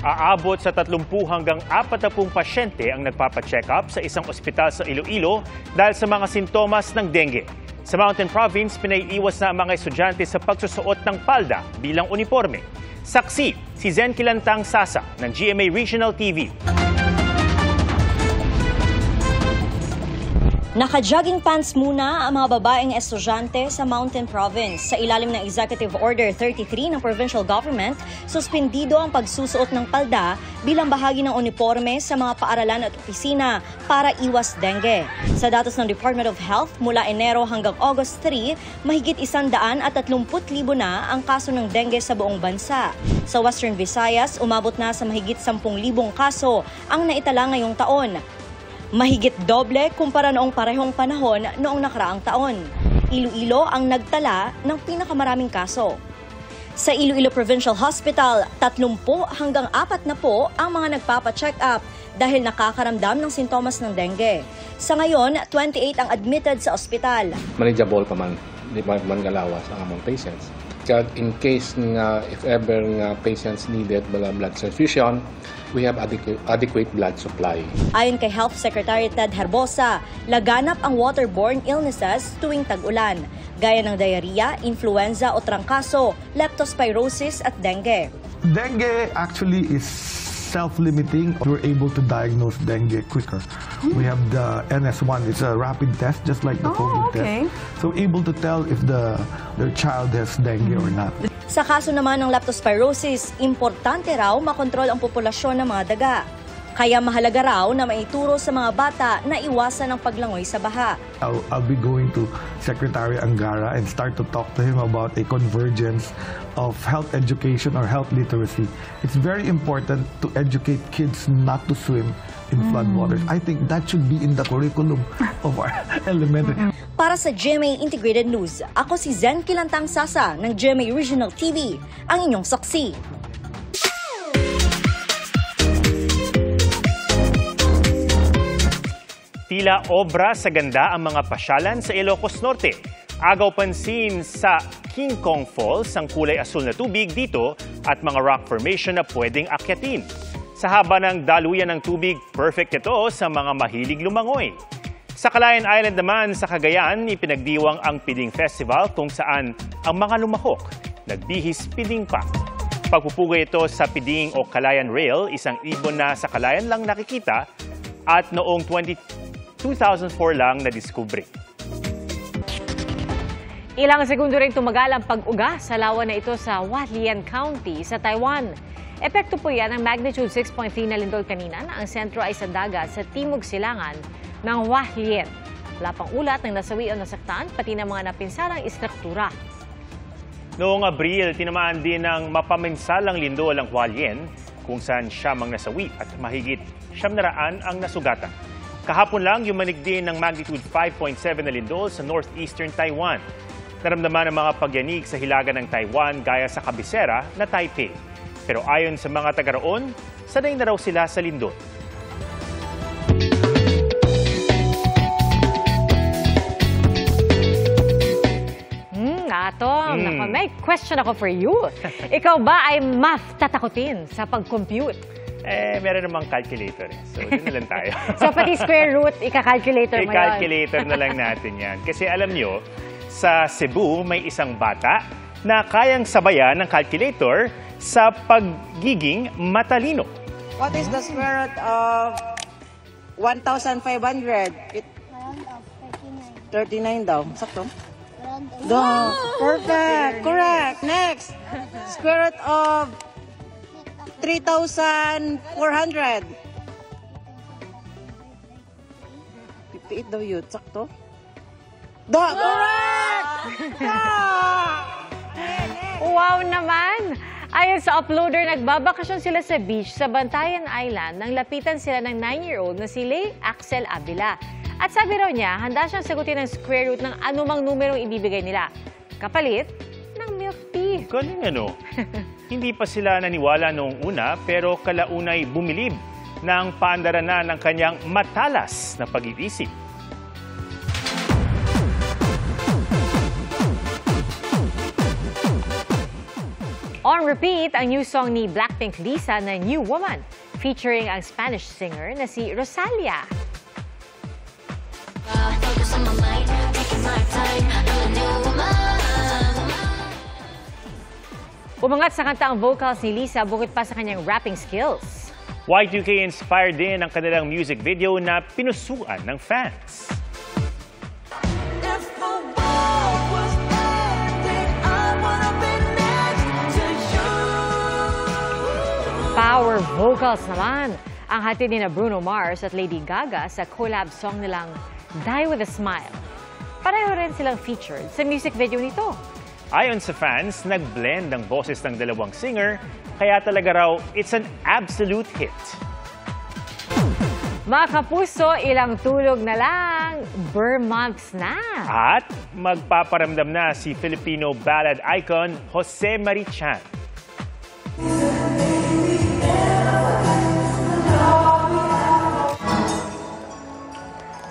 Aabot sa 30 hanggang 40 pasyente ang nagpapacheck up sa isang ospital sa Iloilo dahil sa mga sintomas ng dengue. Sa Mountain Province, pinaiiwas na ang mga estudyante sa pagsusuot ng palda bilang uniforme. Saksi, si Zen Kilantang Sasa ng GMA Regional TV. Naka-jogging pants muna ang mga babaeng estudyante sa Mountain Province. Sa ilalim ng Executive Order 33 ng Provincial Government, suspendido ang pagsusuot ng palda bilang bahagi ng uniforme sa mga paaralan at opisina para iwas dengue. Sa datos ng Department of Health, mula Enero hanggang August 3, mahigit 130,000 na ang kaso ng dengue sa buong bansa. Sa Western Visayas, umabot na sa mahigit 10,000 kaso ang naitala ngayong taon. Mahigit doble kumpara noong parehong panahon noong nakaraang taon. Iloilo ang nagtala ng pinakamaraming kaso. Sa Iloilo Provincial Hospital, 30 hanggang 40 ang mga nagpapa-check up dahil nakakaramdam ng sintomas ng dengue. Sa ngayon, 28 ang admitted sa ospital. Manageable pa man, di man galawas ang among patients. Kaya in case nga, if ever nga patients needed blood transfusion, we have adequate blood supply. Ayon kay Health Secretary Ted Herbosa, laganap ang waterborne illnesses tuwing tag-ulan, gaya ng diarrhea, influenza o trangkaso, leptospirosis at dengue. Dengue actually is self-limiting. We're able to diagnose dengue quicker. We have the NS1. It's a rapid test, just like the COVID test. So able to tell if their child has dengue or not. Sa kaso naman ng leptospirosis, importante raw makontrol ang populasyon ng mga daga. Kaya mahalaga raw na maituro sa mga bata na iwasan ang paglangoy sa baha. I'll be going to Secretary Angara and start to talk to him about a convergence of health education or health literacy. It's very important to educate kids not to swim in floodwaters. I think that should be in the curriculum of our elementary. Para sa GMA Integrated News, ako si Zen Kilantang Sasa ng GMA Regional TV, ang inyong saksi. Tila obra sa ganda ang mga pasyalan sa Ilocos Norte. Agaw pansin sa King Kong Falls ang kulay asul na tubig dito at mga rock formation na pwedeng akyatin. Sa haba ng daluyan ng tubig, perfect ito sa mga mahilig lumangoy. Sa Calayan Island naman sa Cagayan, ipinagdiwang ang Piding Festival kung saan ang mga lumahok nagbihis piding pa. Pagpupugay ito sa Piding o Calayan Rail, isang ibon na sa Calayan lang nakikita at noong 2004 lang na-discovery. Ilang segundo rin tumagal ang pag-uga sa lawa na ito sa Hualien County sa Taiwan. Epekto po yan ng magnitude 6.3 na lindol kanina na ang sentro ay sa dagat sa timog silangan ng Hualien. Wala pang ulat ng nasawi o nasaktan, pati ng mga napinsarang istruktura. Noong Abril, tinamaan din ng mapaminsalang lindol ang Hualien kung saan siyam ang nasawi at mahigit 700 ang nasugatan. Kahapon lang, yumanig din ng magnitude 5.7 na lindol sa northeastern Taiwan. Naramdaman ang mga pagyanig sa hilaga ng Taiwan gaya sa kabisera na Taipei. Pero ayon sa mga taga-roon, sanay na raw sila sa lindol. Atong, may question ako for you. Ikaw ba ay math tatakutin sa pag-compute? Meron namang calculator. So, doon na lang tayo. So, pati square root, ika-calculator mo yun. I-calculator na lang natin yan. Kasi alam nyo, sa Cebu, may isang bata na kayang sabayan ng calculator sa pagiging matalino. What is the square root of 1,500? 39 daw. Sakto? Perfect. Correct. Next. Square root of 3,400. 58 daw yun. Sakto? Correct! Wow naman! Ayon sa uploader, nagbabakasyon sila sa beach sa Bantayan Island nang lapitan sila ng 9-year-old na si Lay Axel Avila. At sabi raw niya, handa siyang sagutin ang square root ng anumang numerong ibibigay nila. Kapalit ng milk tea. Galing ano? Hindi pa sila naniwala noong una pero kalaunay bumilib ng paandaran na ng kanyang matalas na pag-iisip. On repeat, ang new song ni Blackpink Lisa na New Woman, featuring ang Spanish singer na si Rosalia. Umangat sa kanta ang vocals ni Lisa bukod pa sa kanyang rapping skills. Y2K inspired din ang kanilang music video na pinusuan ng fans. Power vocals naman ang hatid ni Bruno Mars at Lady Gaga sa collab song nilang Die With A Smile. Pareho rin silang featured sa music video nito. Ayon sa fans, nag-blend ang boses ng dalawang singer, kaya talaga raw it's an absolute hit. Mga kapuso, ilang tulog na lang, Burr months na. At magpaparamdam na si Filipino ballad icon Jose Marichan.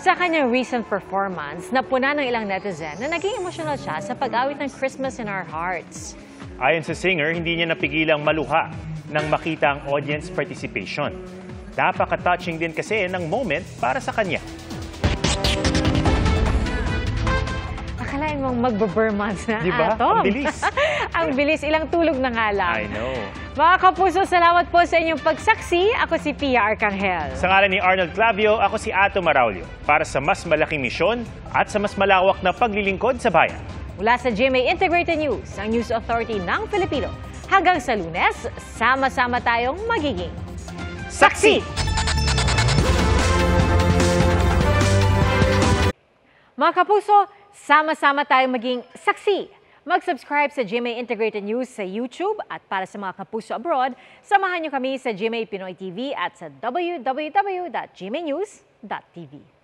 Sa kanyang recent performance, napuna ng ilang netizen na naging emosyonal siya sa pag-awit ng Christmas in Our Hearts. Ayon sa singer, hindi niya napigilang maluha nang makita ang audience participation. Napaka-touching din kasi ng moment para sa kanya. Akalain mong magbe-Burr months na, Diba? Atom. Ang bilis. Ang bilis, ilang tulog na nga lang. I know. Mga kapuso, salamat po sa inyong pagsaksi. Ako si Pia Arcangel. Sa ngalan ni Arnold Clavio, ako si Ato Maraulio para sa mas malaking misyon at sa mas malawak na paglilingkod sa bayan. Mula sa GMA Integrated News, ang News Authority ng Filipino. Hanggang sa Lunes, sama-sama tayong magiging saksi! Mga kapuso, sama-sama tayong maging saksi. Mag-subscribe sa GMA Integrated News sa YouTube at para sa mga kapuso abroad, samahan niyo kami sa GMA Pinoy TV at sa www.gmanews.tv.